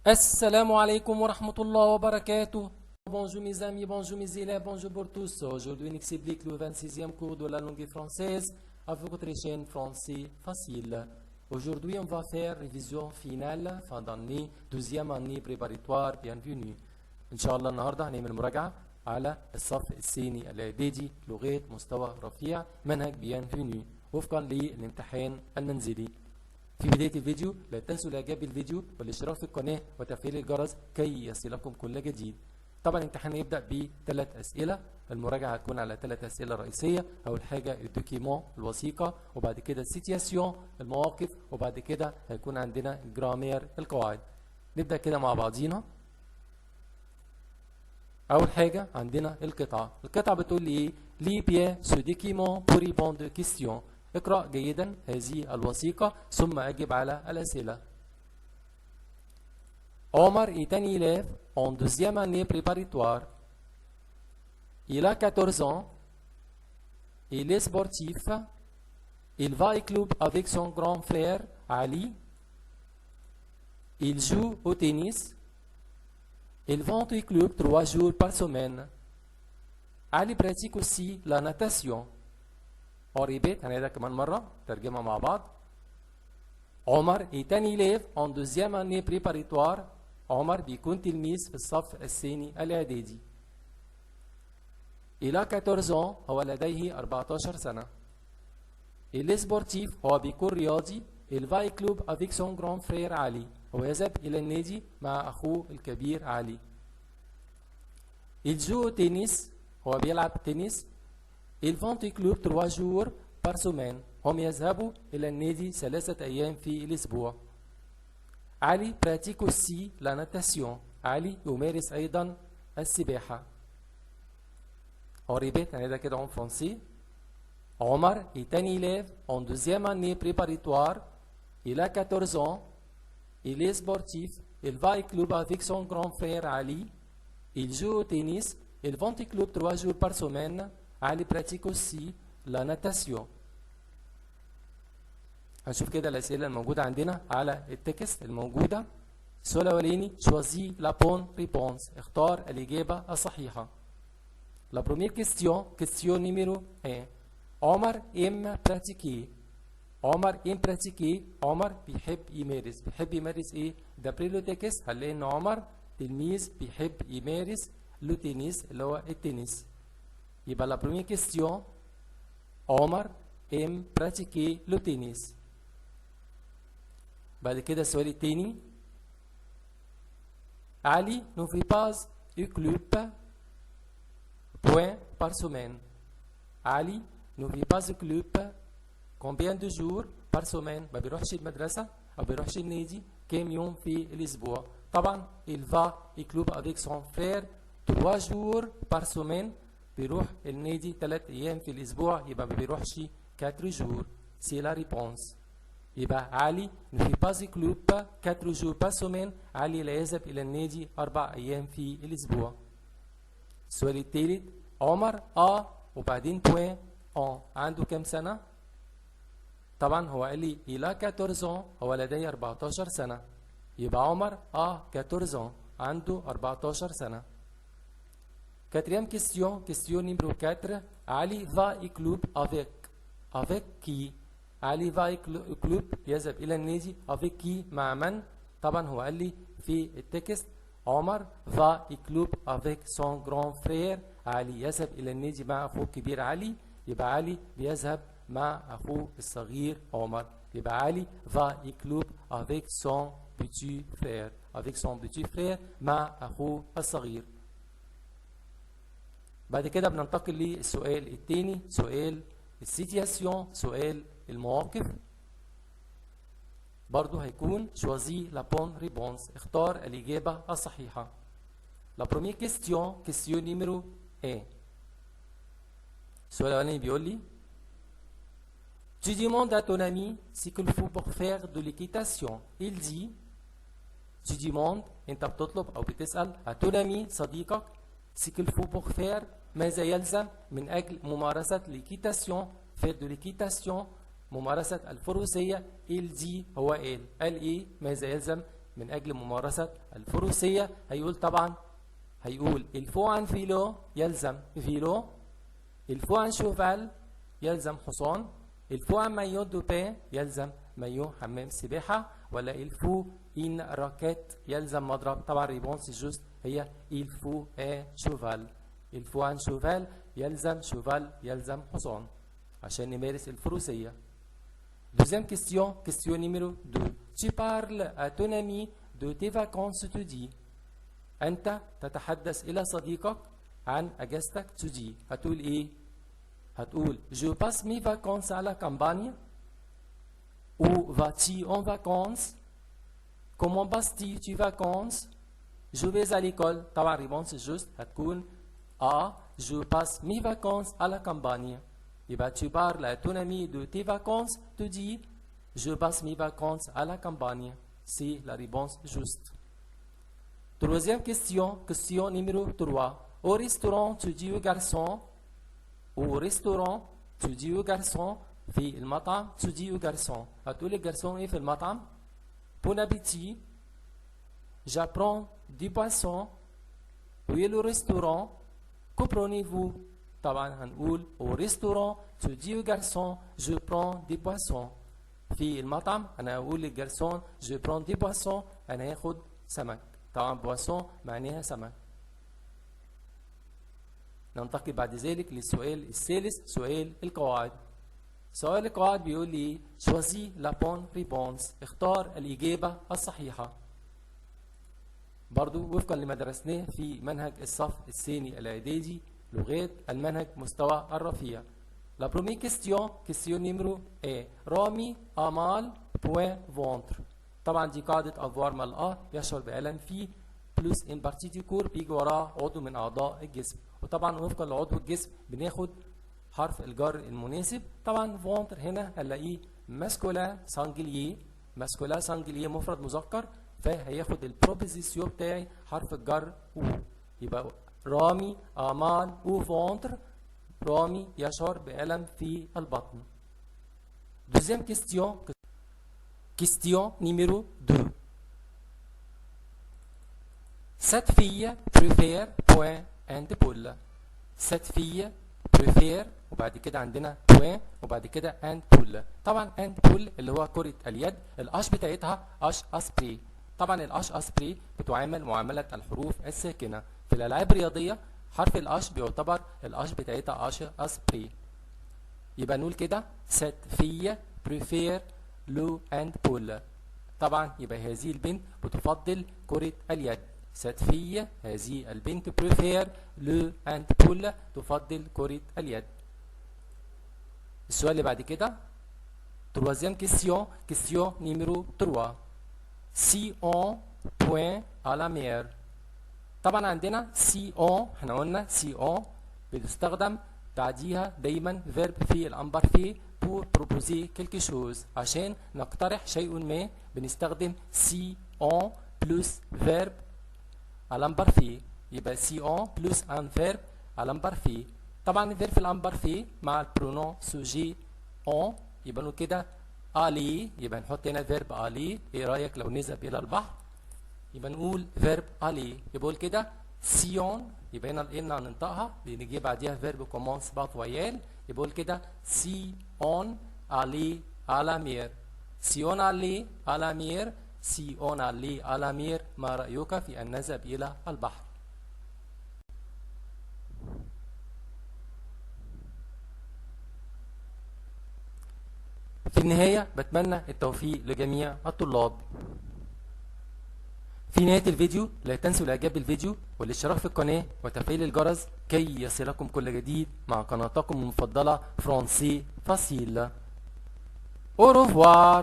Assalamu alaikum wa rahmatullah wa barakatuh. Bonjour mes amis, bonjour mes élèves, bonjour pour tous. Aujourd'hui, on explique le 26e cours de la langue française avec votre chaîne Français Facile. Aujourd'hui, on va faire révision finale fin d'année, deuxième année préparatoire. Bienvenue. إن شاء الله النهارده هنعمل مراجعة على الصف الثاني الإعدادي لغات مستوى رفيع منهج بيانفينيو وفقا للامتحان المنزلي. في بداية الفيديو لا تنسوا الاعجاب بالفيديو والاشتراك في القناة وتفعيل الجرس كي يصلكم كل جديد. طبعا الامتحان هيبدأ بثلاث أسئلة. المراجعة هتكون على ثلاث أسئلة رئيسية. أول حاجة الدوكيمون الوثيقة، وبعد كده السيتياسيون المواقف، وبعد كده هيكون عندنا الجرامير القواعد. نبدأ كده مع بعضينا. أول حاجة عندنا القطعة بتقول لي إيه؟ لي بيان سو دوكيمون بور ريبوندر كيستيون. اقرأ جيدا هذه الوثيقة ثم أجب على الأسئلة. Omar est un élève en deuxième année préparatoire. Il a 14 ans. Il est sportif. Il va au club avec son grand frère Ali. Il joue au tennis. Il va au club 3 jours par semaine. Ali pratique aussi la natation. On répète, هنعيدها كمان مرة ترجمة مع بعض. عمر est un élève en deuxième année préparatoire. عمر بيكون تلميذ في الصف الثاني الإعدادي. Il a 14 ans. هو لديه 14 سنة. Il est sportif. هو بيكون رياضي. Il va au club avec son grand frère علي. هو يذهب إلى النادي مع أخوه الكبير علي. Il joue au tennis. هو بيلعب تنس. Ils vont au club 3 jours par semaine. هم يذهبوا إلى النادي 3 أيام في الأسبوع. علي pratique aussi la natation. علي يمارس أيضا السباحة. On répète, هنعيدها كده en français. عمر est un élève en deuxième année préparatoire. Il a 14 ans. Il est sportif. Il va au club avec son grand frère Ali. Il joue au tennis. Ils vont au club 3 jours par semaine. علي pratique aussi la natation. هنشوف كده الأسئلة الموجودة عندنا على التكست الموجودة. السؤال الأولاني choisis la bonne réponse. اختار الإجابة الصحيحة. La première question numéro 1. عمر aime pratiquer. عمر aime pratiquer. عمر بيحب يمارس. بيحب يمارس إيه؟ d'après le texte هنلاقي إن عمر تلميذ بيحب يمارس لو تنس اللي هو التنس. يبقى la première question عمر aime pratiquer le tennis. بعد كده السؤال التاني علي ne fait pas au club point par semaine. علي ne fait pas au club combien de jours par semaine. ما بيروحش المدرسة أو بيروحش النادي كام يوم في الأسبوع. طبعا il va au club avec son frère 3 jours par semaine. بيروح النادي 3 أيام في الأسبوع يبقى ما بيروحش 4 jours. c'est la réponse. يبقى علي ne fait pas au club 4 jours par semaine. علي لا يذهب إلى النادي 4 أيام في الأسبوع. السؤال الثالث عمر وبعدين بوين عنده كم سنة؟ طبعا هو قال لي il a 14 ans. هو لديه 14 سنة. يبقى عمر 14 ans عنده 14 سنة. Quatrième question numéro 4. Ali va au club avec qui? Ali va au club يذهب إلى النادي avec qui مع من؟ طبعا هو قال لي في التكست عمر va au club avec son grand frère علي يذهب إلى النادي مع أخوه الكبير علي. يبقى علي بيذهب مع أخوه الصغير عمر. يبقى علي va au club avec son petit frère مع أخوه الصغير. بعد كده بننتقل للسؤال الثاني سؤال السيتياسيون سؤال المواقف. برضو هيكون choisis la bonne réponse. اختار الإجابة الصحيحة. La première question numéro 1. السؤال الأولاني بيقول لي Tu demandes à ton ami ce qu'il faut pour faire de l'équitation. Il dit Tu demandes أنت بتطلب أو بتسأل à ton ami صديقك ce qu'il faut pour faire ماذا يلزم من أجل ممارسة l'équitation. faire de l'équitation ممارسة الفروسية. il dit هو قال إيه ماذا يلزم من أجل ممارسة الفروسية هيقول طبعا الفو عن فيلو يلزم فيلو، الفو عن شوفال يلزم حصان، الفو عن مايو دو بي يلزم مايو حمام سباحة، ولا الفو إن راكيت يلزم مضرب. طبعا ريبونس جوست هي الفو اي شوفال، الفو عن شوفال يلزم شوفال يلزم حصان عشان نمارس الفروسية. Deuxième question, question numéro 2. Tu parles à ton ami de tes vacances, tu dis. أنت تتحدث إلى صديقك عن أجازتك، tu dis. هتقول إيه؟ هتقول Je passe mes vacances à la campagne. Où vas-tu en vacances? Comment passes-tu tes vacances? Je vais à l'école. طبعا réponse juste هتكون Je passe mes vacances à la campagne. يبقى tu parles à ton ami de tes vacances, tu dis je passe mes vacances à la campagne. C'est la réponse juste. Troisième question, question numéro 3. Au restaurant, tu dis au garçon. Au restaurant, tu dis au garçon. في المطعم tu dis au garçon. هتقول للجرسون ايه في المطعم؟ Bon appétit. J'apprends du poisson. Où est le restaurant? Que prenez-vous? طبعا هنقول au restaurant tu dis au garçon je prends des poissons. في المطعم انا اقول للجرسون je prends des poissons، انا هاخد سمك. طبعا poisson معناها سمك. ننتقل بعد ذلك للسؤال الثالث، سؤال القواعد. سؤال القواعد بيقول لي choisis la bonne réponse، اختار الإجابة الصحيحة. برضو وفقا لما درسناه في منهج الصف الثاني الإعدادي لغات المنهج مستوى الرفيع. La première question, question numéro 1. رامي أمال بوين فونتر. طبعا دي قاعدة avoir ملقاه يشعر بألم فيه بلس ان بارتي دي كور بيجي وراه عضو من أعضاء الجسم، وطبعا وفقا لعضو الجسم بناخد حرف الجر المناسب. طبعا فونتر هنا هنلاقيه ماسكولا سانجليي، ماسكولا سانجليي مفرد مذكر، فهياخد البروبوزيسيون بتاعي حرف الجر او. يبقى رامي أمال او فونتر، رامي يشعر بألم في البطن. Deuxième question, question numéro 2. Cette fille préfère point and poule. Cette fille préfère وبعد كده عندنا point وبعد كده and poule. طبعا and poule اللي هو كرة اليد، الأش بتاعتها أش أسبري. طبعا الأش أسبري بتعامل معاملة الحروف الساكنة. في الألعاب الرياضية حرف الأش بيعتبر الأش بتاعتها أش أسبري. يبقى نقول كده cette fille préfère le handball. طبعا يبقى هذه البنت بتفضل كرة اليد. cette fille هذه البنت préfère le handball تفضل كرة اليد. السؤال اللي بعد كده troisième question, question numéro 3. si on point à la mer. طبعا عندنا سي اون، احنا قلنا سي اون بتستخدم بعديها دايما فيرب في الامبارفي بور بروبوزي كيلكي شوز، عشان نقترح شيء ما بنستخدم سي اون بلس فيرب الامبارفي. يبقى سي اون بلس ان فيرب الامبارفي. طبعا الفيرب في الامبارفي مع البرونون سوجي اون يبقى كده الي، يبقى نحط هنا فيرب الي. ايه رايك لو نذهب الى البحر؟ يبقى نقول فيرب الي. يبقى كده سيون، يبقى هنا الان هننطقها بنجيب بعديها فيرب كومونس با فويال. يبقى كده سي اون الي على مير، سيون الي على مير، سيون الي على مير. ما رايك في ان نذهب الى البحر؟ في النهايه بتمنى التوفيق لجميع الطلاب. في نهاية الفيديو لا تنسوا الاعجاب بالفيديو والاشتراك في القناة وتفعيل الجرس كي يصلكم كل جديد مع قناتكم المفضلة فرنسي فاسيل. Au revoir.